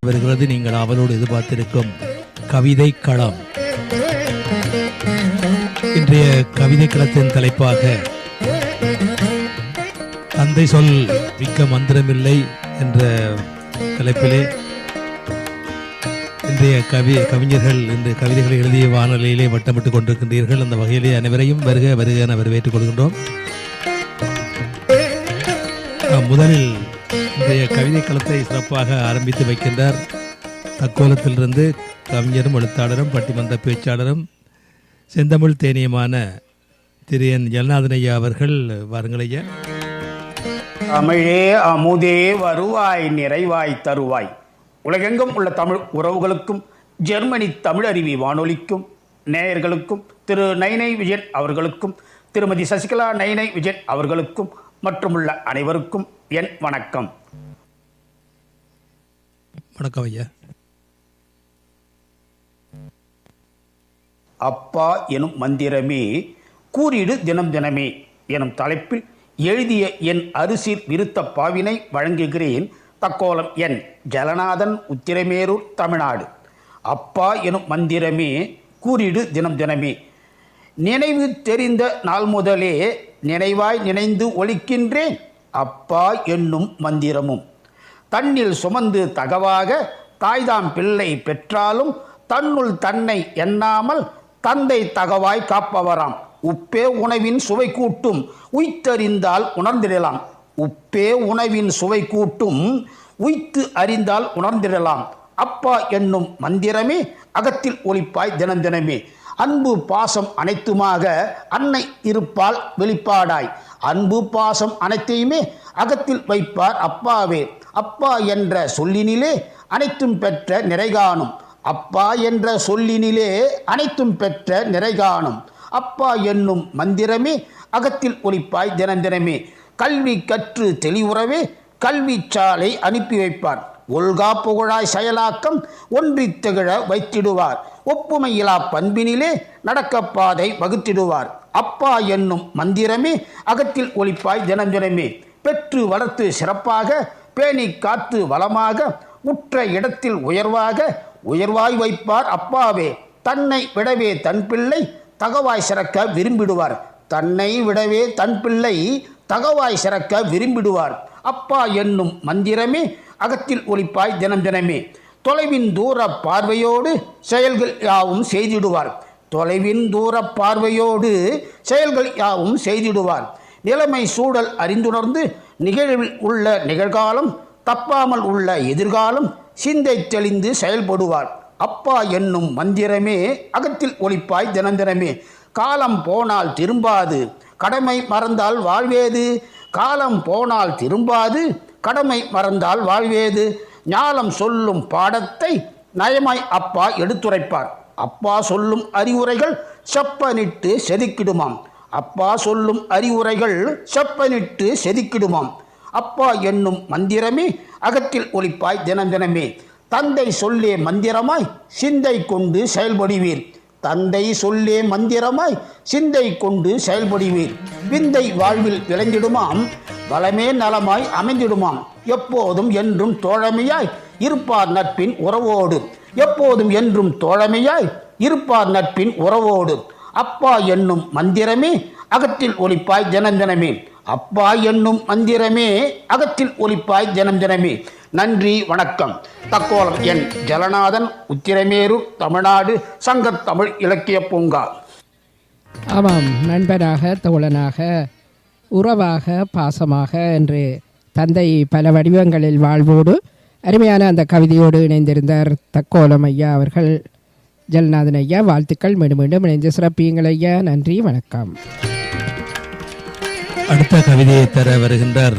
வருகிறது. நீங்கள் அவளோடு எதிர்பார்த்திருக்கும் கவிதை களம். இன்றைய கவிதை களத்தின் தலைப்பாக தந்தை சொல் மிக்க மந்திரமில்லை என்ற தலைப்பிலே இன்றைய கவிஞர்கள் இந்த கவிதைகளை எழுதிய வானொலியிலே வட்டமிட்டுக் கொண்டிருக்கின்றீர்கள். அந்த வகையிலே அனைவரையும் வருக வருக என வரவேற்றுக் கொள்கின்றோம். முதலில் இன்றைய கவிதை களத்தை சிறப்பாக ஆரம்பித்து வைக்கின்றார் தக்கோலத்திலிருந்து கவிஞரும் எழுத்தாளரும் பட்டிமன்ற பேச்சாளரும் செந்தமிழ் தேனியமான திரு என் ஜெகநாதன் ஐயா அவர்கள். வாருங்களையா. தமிழே அமுதே வருவாய் நிறைவாய் தருவாய். உலகெங்கும் உள்ள தமிழ் உறவுகளுக்கும் ஜெர்மனி தமிழ் அறிவி வானொலிக்கும் நேயர்களுக்கும் திரு நைனை விஜயன் அவர்களுக்கும் திருமதி சசிகலா நைனை விஜயன் அவர்களுக்கும் மற்றும் உள்ள அனைவருக்கும் என் வணக்கம். வணக்கம் ஐயா. அப்பா எனும் மந்திரமே கூறிடு தினம் தினமே எனும் தலைப்பில் எழுதிய என் அரிசீர் விருத்த பாவினை வழங்குகிறேன். தக்கோலம் என் ஜலநாதன், உத்திரமேரூர், தமிழ்நாடு. அப்பா எனும் மந்திரமே கூறிடு தினம் தினமே. நினைவு தெரிந்த நாள் முதலே நினைவாய் நினைந்து ஒழிக்கின்றேன். அப்பா என்னும் மந்திரமும் தன்னில் சுமந்து தகவாக தாய்தாம் பிள்ளை பெற்றாலும் தன்னுள் தன்னை எண்ணாமல் தந்தை தகவாய் காப்பவராம். உப்பே உணவின் சுவை கூட்டும் உய்த்தறிந்தால் உணர்ந்திடலாம். உப்பே உணவின் சுவை கூட்டும் உய்த்து அறிந்தால் உணர்ந்திடலாம். அப்பா என்னும் மந்திரமே அகத்தில் ஒளிப்பாய் தினம் தினமே. அன்பு பாசம் அனைத்துமாக அன்னை இருப்பால் வெளிப்பாடாய். அன்பு பாசம் அனைத்தையுமே அகத்தில் வைப்பார் அப்பாவே. அப்பா என்ற சொல்லினிலே அனைத்தும் பெற்ற நிறைகாணும். அப்பா என்ற சொல்லினிலே அனைத்தும் பெற்ற நிறைகாணும். அப்பா என்னும் மந்திரமே அகத்தில் ஒளிப்பாய் தினம் தினமே. கல்வி கற்று தெளிவுறவே கல்வி சாலை அனுப்பி வைப்பார். ஒல்கா புகழாய் செயலாக்கம் ஒன்றி திகழ வைத்திடுவார். ஒப்புமையிலா பண்பினிலே நடக்கப்பாதை வகுத்திடுவார். அப்பா என்னும் மந்திரமே அகத்தில் ஒளிப்பாய் தினம் தினமே. பெற்று வளர்த்து சிறப்பாக பேணி காத்து வளமாக உற்ற இடத்தில் உயர்வாய் வைப்பார் அப்பாவே. தன்னை விடவே தன் பிள்ளை தகவாய் சிறக்க விரும்பிடுவார். தன்னை விடவே தன் பிள்ளை தகவாய் சிறக்க விரும்பிடுவார். அப்பா என்னும் மந்திரமே அகத்தில் ஒளிப்பாய் தினம் தினமே. தொலைவின் தூர பார்வையோடு செயல்கள் யாவும் செய்திடுவார். தொலைவின் தூர பார்வையோடு செயல்கள் யாவும் செய்திடுவார். நிலைமை சூழல் அறிந்துணர்ந்து நிகழ்வில் உள்ள நிகழ்காலம் தப்பாமல் உள்ள எதிர்காலம் சிந்தை தெளிந்து செயல்படுவார். அப்பா என்னும் மந்திரமே அகத்தில் ஒளிப்பாய் தினம் தினமே. காலம் போனால் திரும்பாது கடமை மறந்தால் வாழ்வேது. காலம் போனால் திரும்பாது கடமை மறந்தால் வாழ்வேது. ஞாலம் சொல்லும் பாடத்தை நயமாய் அப்பா எடுத்துரைப்பார். அப்பா சொல்லும் அறிவுரைகள் செப்பனிட்டு செதுக்கிடுமாம். அப்பா சொல்லும் அறிவுரைகள் செப்பனிட்டு செதுக்கிடுமாம். அப்பா என்னும் மந்திரமே அகத்தில் ஒளிப்பாய் தினம் தினமே. தந்தை சொல்லே மந்திரமாய் சிந்தை கொண்டு செயல்படுவீர். தந்தை சொல்லே மந்திரமாய் சிந்தை கொண்டு செயல்படுவீர். விந்தை வாழ்வில் விளைந்திடுமாம். வளமே நலமாய் அமைந்திடுமாம். எப்போதும் என்றும் தோழமையாய் இருப்பார் நட்பின் உறவோடு. எப்போதும் என்றும் தோழமையாய் இருப்பார் நட்பின் உறவோடு. அப்பா என்னும் மந்திரமே அகத்தில் ஒளிப்பாய் தினம் தினமே. அப்பா என்னும் மந்திரமே அகத்தில் ஒளிப்பாய் தினம் தினமே. நன்றி, வணக்கம். தக்கோலம் என் ஜலநாதன், உத்திரமேரூர், தமிழ்நாடு, சங்கத்தமிழ் இலக்கிய பூங்கா. ஆமாம், நண்பனாக, தோழனாக, உறவாக, பாசமாக என்று தந்தை பல வடிவங்களில் வாழ்வோடு அருமையான அந்த கவிதையோடு இணைந்திருந்தார் தக்கோலம் ஐயா அவர்கள். ஜெகநாதன் ஐயா, வாழ்த்துக்கள். மீண்டும் மீண்டும் இணைந்து சிறப்பியுங்கள் ஐயா. நன்றி, வணக்கம். அடுத்த கவிதையை தர வருகின்றார்